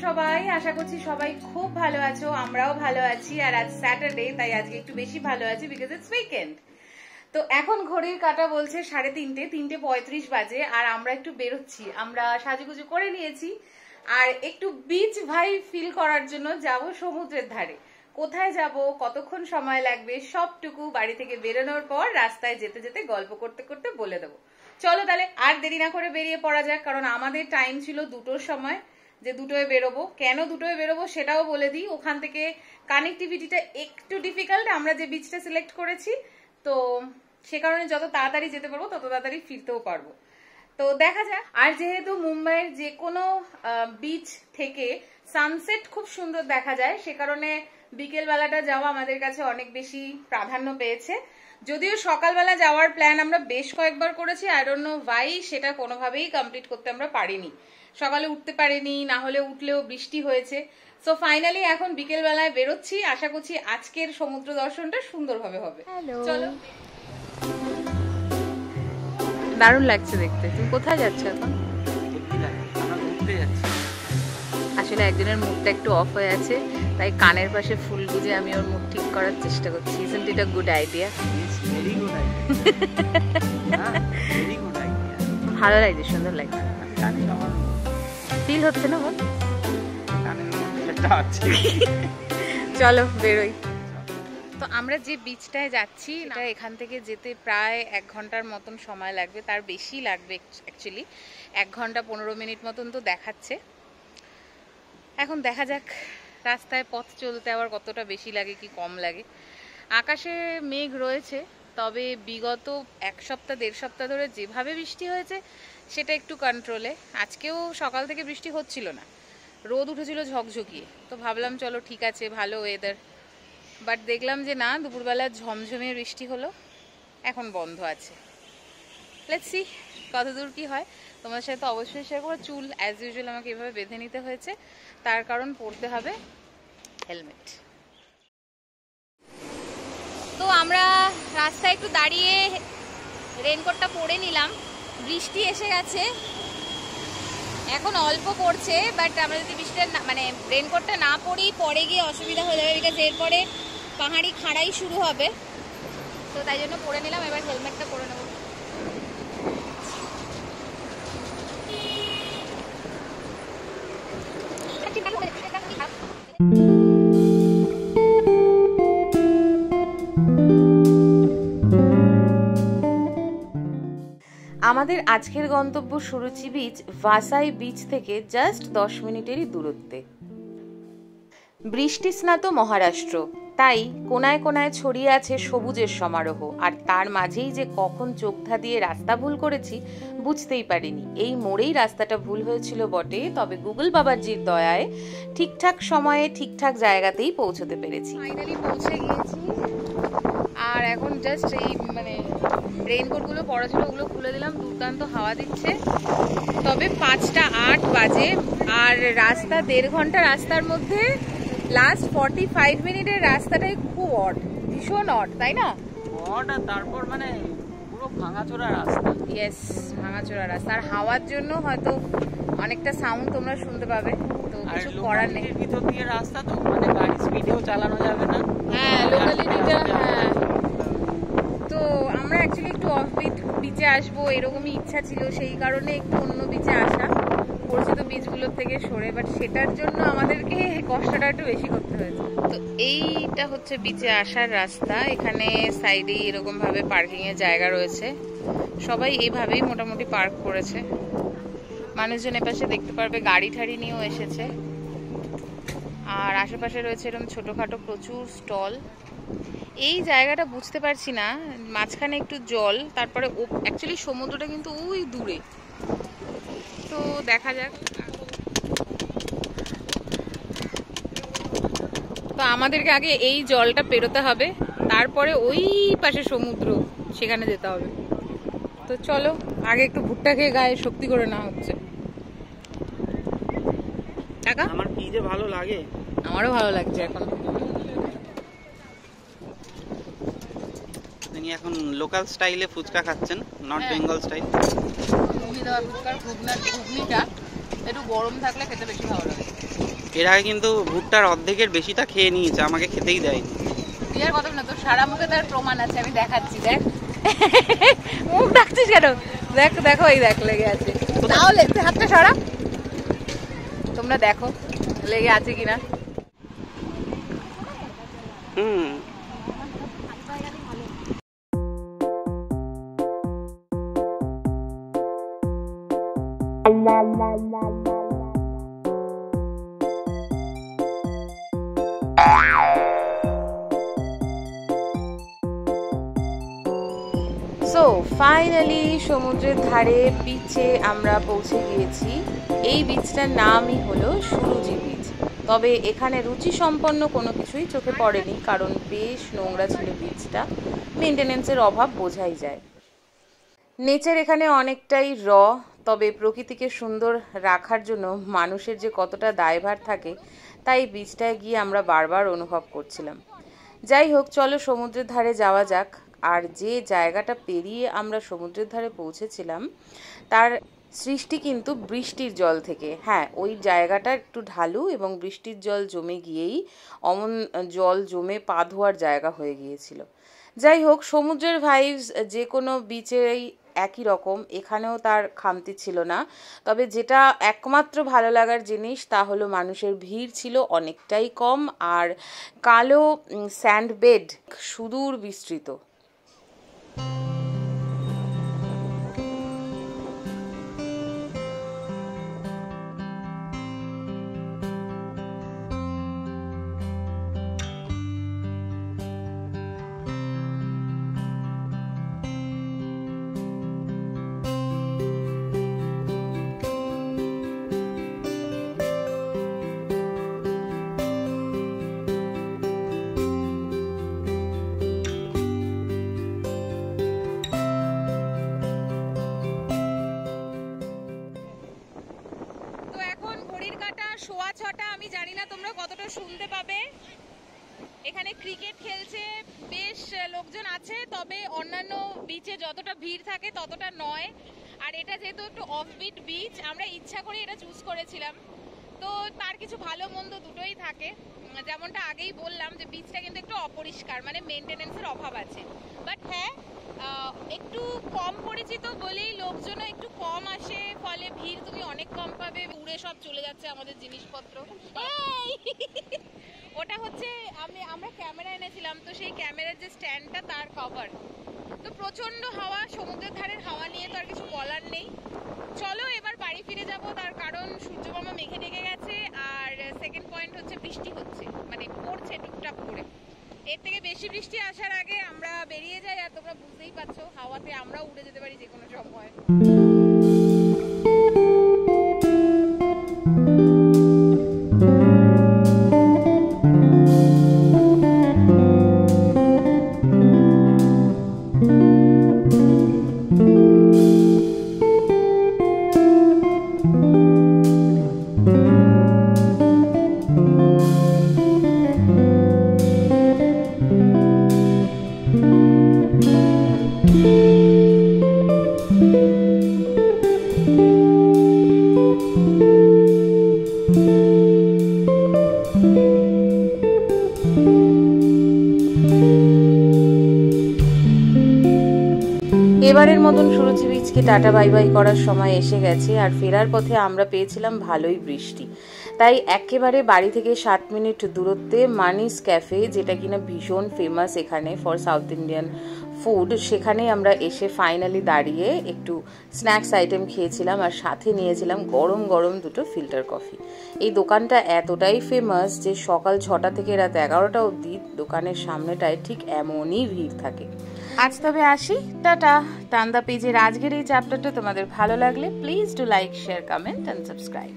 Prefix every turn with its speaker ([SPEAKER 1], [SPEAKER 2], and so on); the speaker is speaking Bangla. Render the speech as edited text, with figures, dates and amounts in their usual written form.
[SPEAKER 1] সবাই, আশা করছি সবাই খুব ভালো আছো, আমরাও ভালো আছি। আর আজ স্যাটারডে, তাই আজকে একটু বেশি ভালো আছি বিকজ ইটস উইকেন্ড। তো এখন ঘড়ির কাঁটা বলছে 3:30 বাজে, আর আমরা একটু বেরোচ্ছি। আমরা সাজুগুজু করে নিয়েছি আর একটু বিচ ভাই ফিল করার জন্য যাব সমুদ্রের ধারে। কোথায় যাব, কতক্ষণ সময় লাগবে, সবটুকু বাড়ি থেকে বেরোনোর পর রাস্তায় যেতে যেতে গল্প করতে করতে বলে দেবো। চলো তাহলে আর দেরি না করে বেরিয়ে পড়া যাক, কারণ আমাদের টাইম ছিল 2টোর সময়, যে 2টোয় বেরোবো। কেন 2টোয় বেরোবো সেটাও বলে দিই। ওখান থেকে কানেক্টিভিটিটা একটু ডিফিকাল্ট, আমরা যে বিচটা সিলেক্ট করেছি, তো সে কারণে যত তাড়াতাড়ি যেতে পারবো তত তাড়াতাড়ি ফিরতেও পারবো। তো দেখা যাক। আর যেহেতু মুম্বাইয়ের যে কোনো বিচ থেকে সানসেট খুব সুন্দর দেখা যায়, সে কারণে বিকেল বেলাটা যাওয়া আমাদের কাছে অনেক বেশি প্রাধান্য পেয়েছে। যদিও সকালবেলা যাওয়ার প্ল্যান আমরা বেশ কয়েকবার করেছি, আই ডোন্ট নো ভাই, সেটা কোনোভাবেই কমপ্লিট করতে আমরা পারিনি। সকালে উঠতে পারিনি, না হলে উঠলেও বৃষ্টি হয়েছে। সো ফাইনালি এখন বিকেল বেলায় বেরোচ্ছি। আশা করছি আজকের সমুদ্র দর্শনটা সুন্দরভাবে হবে। চলো। দারুণ লাগছে দেখতে। তুমি কোথায় যাচ্ছ এখন? আসলে একজনের মুডটা একটু অফ হয়ে আছে, তাই কানের পাশে ফুল গুজে আমি ওর মুড ঠিক করার চেষ্টা করছি। Isn't it a good idea? ভালো লাগছে, সুন্দর লাগছে। ফিল হচ্ছে না বল? চলো বেরোই। তো আমরা যে বিচটায় যাচ্ছি, এটা এখান থেকে যেতে প্রায় 1 ঘন্টার মতন সময় লাগবে, তার বেশি লাগবে অ্যাকচুয়ালি। 1 ঘন্টা 15 মিনিট মতন তো দেখাচ্ছে। এখন দেখা যাক রাস্তায় পথ চলতে আবার কতটা বেশি লাগে কি কম লাগে। আকাশে মেঘ রয়েছে, তবে বিগত 1 সপ্তাহ 1.5 সপ্তাহ ধরে যেভাবে বৃষ্টি হয়েছে সেটা একটু কন্ট্রোলে। আজকেও সকাল থেকে বৃষ্টি হচ্ছিল না, রোদ উঠেছিল ঝকঝকিয়ে। তো ভাবলাম চলো ঠিক আছে, ভালো ওয়েদার। বাট দেখলাম যে না, দুপুরবেলা ঝমঝমে বৃষ্টি হলো, এখন বন্ধ আছে। লেটস সি কতদূর কি হয়। তোমার সাথে তো অবশ্যই শেয়ার করবো। চুল অ্যাজ ইউজুয়াল আমাকে এভাবে বেঁধে নিতে হয়েছে, তার কারণ পরতে হবে হেলমেট। তো আমরা রাস্তায় একটু দাঁড়িয়ে রেনকোটটা পরে নিলাম। বৃষ্টি এসে গেছে, এখন অল্প পড়ছে, বাট আমরা যদি বৃষ্টিটা মানে রেনকোটটা না পরি পরে গিয়ে অসুবিধা হয়ে যাবে, বিকজ এরপরে পাহাড়ি খাড়াই শুরু হবে। তো তাই জন্য পরে নিলাম, এবার হেলমেটটা পরে নেব। আমাদের আজকের গন্তব্য সুরুচি বিচ ভাসাই বিচ থেকে জাস্ট 10 মিনিটেরই দূরত্বে। বৃষ্টি স্নাত মহারাষ্ট্র, তাই কোনায় কোনায় ছড়িয়ে আছে সবুজের সমারোহ। আর তার মাঝেই যে কখন চোখধা দিয়ে রাস্তা ভুল করেছি বুঝতেই পারিনি। এই মোড়েই রাস্তাটা ভুল হয়েছিল বটে, তবে গুগল বাবাজির দয়ায় ঠিকঠাক সময়ে ঠিকঠাক জায়গাতেই পৌঁছতে পেরেছি। ফাইনালি পৌঁছে গিয়েছি। আর এখন জাস্ট এই মানে রেইনকোটগুলো পরা ছিল, ওগুলো খুলে দিলাম। দুর্দান্ত হাওয়া দিচ্ছে, তবে 5টা 8 বাজে। আর রাস্তা 1.5 ঘন্টা রাস্তার মধ্যে লাস্ট 45 মিনিটের রাস্তাটাই খুব অড, ভীষণ অড, তাই না?
[SPEAKER 2] অড, আর তারপর মানে পুরো ভাঙাচোরা রাস্তা।
[SPEAKER 1] ইয়েস, ভাঙাচোরা রাস্তা। আর হাওয়ার জন্য হয়তো অনেকটা সাউন্ড তোমরা শুনতে পাবে, তো কিছু করার নেই।
[SPEAKER 2] ভিতর দিয়ে রাস্তা, তো মানে গাড়ি স্পিডেও চালানো যাবে না।
[SPEAKER 1] হ্যাঁ, লোকালিটিটা। হ্যাঁ, তো আমরা অ্যাকচুয়ালি একটু অফ বিচে আসবো এরকমই ইচ্ছা ছিল, সেই কারণে একটু অন্য বিচে আসা, পরিচিত বিচগুলোর থেকে সরে। বাট সেটার জন্য আমাদেরকে কষ্টটা একটু বেশি করতে হয়েছে। তো এইটা হচ্ছে বিচে আসার রাস্তা। এখানে সাইডেই এরকম ভাবে পার্কিং এর জায়গা রয়েছে, সবাই এইভাবেই মোটামুটি পার্ক করেছে। মানুষজন এপাশে দেখতে পারবে গাড়ি ঠাড়ি নিয়েও এসেছে। আর আশেপাশে রয়েছে এরকম ছোটখাটো প্রচুর স্টল। এই জায়গাটা বুঝতে পারছি না, মাঝখানে একটু জল, তারপরে অ্যাকচুয়ালি সমুদ্রটা কিন্তু ওই দূরে। তো দেখা যাক। তো আমাদেরকে আগে এই জলটা পেরোতে হবে, তারপরে ওই পাশে সমুদ্র, সেখানে যেতে হবে। তো চলো আগে একটু ভুট্টা খেয়ে গায়ে শক্তি করে না হচ্ছে। টাকা
[SPEAKER 2] আমার কি যে ভালো লাগে।
[SPEAKER 1] আমারও ভালো লাগছে এখন।
[SPEAKER 2] তিনি এখন লোকাল স্টাইলে ফুচকা খাচ্ছেন, নর্থ বেঙ্গল স্টাইল।
[SPEAKER 1] ঘুগনি দেওয়া ফুচকার ঘুগনিটা একটু গরম থাকলে খেতে বেশি ভালো লাগে।
[SPEAKER 2] এর আগে কিন্তু ভুট্টার অর্ধেকের বেশিটা খেয়ে নিয়েছে, আমাকে খেতেই দেয়নি।
[SPEAKER 1] বিয়ার কথা না, তোর সারা মুখে তার প্রমাণ আছে, আমি দেখাচ্ছি। দেখ মুখ ডাকছিস কেন? দেখ দেখো, এই দেখ লেগে আছে। তাহলে হাতটা সরা, তোমরা দেখো লেগে আছে কিনা। সো ফাইনালি সমুদ্রের ধারে বিচে আমরা পৌঁছে গিয়েছি। এই বিচটার নামই হলো সুরুচি বিচ। তবে এখানে রুচি সম্পন্ন কোনো কিছুই চোখে পড়েনি, কারণ বেশ নোংরা ছিল বিচটা। মেনটেনেন্সের অভাব বোঝাই যায়। নেচার এখানে অনেকটাই তবে প্রকৃতিকে সুন্দর রাখার জন্য মানুষের যে কতটা দায়ভার থাকে তাই বিচটায় গিয়ে আমরা বারবার অনুভব করছিলাম। যাই হোক, চলো সমুদ্রের ধারে যাওয়া যাক। আর যে জায়গাটা পেরিয়ে আমরা সমুদ্রের ধারে পৌঁছেছিলাম তার সৃষ্টি কিন্তু বৃষ্টির জল থেকে। হ্যাঁ, ওই জায়গাটা একটু ঢালু এবং বৃষ্টির জল জমে গিয়েই অমন জল জমে পা ধোয়ার জায়গা হয়ে গিয়েছিল। যাই হোক, সমুদ্রের ভাইবস যে কোনো বিচেই একই রকম, এখানেও তার খামতি ছিল না। তবে যেটা একমাত্র ভালো লাগার জিনিস তা হলো মানুষের ভিড় ছিল অনেকটাই কম, আর কালো স্যান্ডবেড সুদূর বিস্তৃত। সোয়া 6টা, আমি জানি না তোমরা কতটা শুনতে পাবে। এখানে ক্রিকেট খেলছে, বেশ লোকজন আছে, তবে অন্যান্য বিচে যতটা ভিড় থাকে ততটা নয়। আর এটা যেহেতু একটু অফবিট বিচ, আমরা ইচ্ছা করে এটা চুজ করেছিলাম। তো তার কিছু ভালো মন্দ দুটোই থাকে। যেমনটা আগেই বললাম যে বিচটা কিন্তু একটু অপরিষ্কার, মানে মেনটেনেন্সের অভাব আছে। বাট হ্যাঁ, একটু কম পরিচিত বলেই লোকজনও একটু কম আসে, ফলে ভিড় তুমি অনেক কম পাবে। উড়ে সব চলে যাচ্ছে আমাদের জিনিসপত্র। ওটা হচ্ছে আমরা ক্যামেরা এনেছিলাম, তো সেই ক্যামেরার যে স্ট্যান্ডটা তার কভার। তো প্রচন্ড হাওয়া, সমুদ্রের ধারের হাওয়া নিয়ে তো আর কিছু বলার নেই। চলো এবার বাড়ি ফিরে যাব, তার কারণ সূর্যমামা মেঘে ডেকে গেছে। আর সেকেন্ড পয়েন্ট হচ্ছে বৃষ্টি হচ্ছে, মানে পড়ছে টুকটাক করে। এর থেকে বেশি বৃষ্টি আসার আগে আমরা বেরিয়ে যাই। আর তোমরা বুঝতেই পারছো, হাওয়াতে আমরাও উড়ে যেতে পারি যে কোনো সময়। এবারের মতন সুরুচি বিচকে টাটা বাই বাই করার সময় এসে গেছে। আর ফেরার পথে আমরা পেয়েছিলাম ভালোই বৃষ্টি, তাই একেবারে বাড়ি থেকে 7 মিনিট দূরত্বে মানিস ক্যাফে, যেটা কিনা ভীষণ ফেমাস এখানে ফর সাউথ ইন্ডিয়ান ফুড, সেখানে আমরা এসে ফাইনালি দাঁড়িয়ে একটু স্ন্যাক্স আইটেম খেয়েছিলাম আর সাথে নিয়েছিলাম গরম গরম দুটো ফিল্টার কফি। এই দোকানটা এতটাই ফেমাস যে সকাল 6টা থেকে রাত 11টা অবধি দোকানের সামনেটায় ঠিক এমনই ভিড় থাকে। আজ তবে আসি, টাটা। টান্দা পেজের আজকের এই চ্যাপ্টারটা তোমাদের ভালো লাগলে please do like, share, comment and subscribe.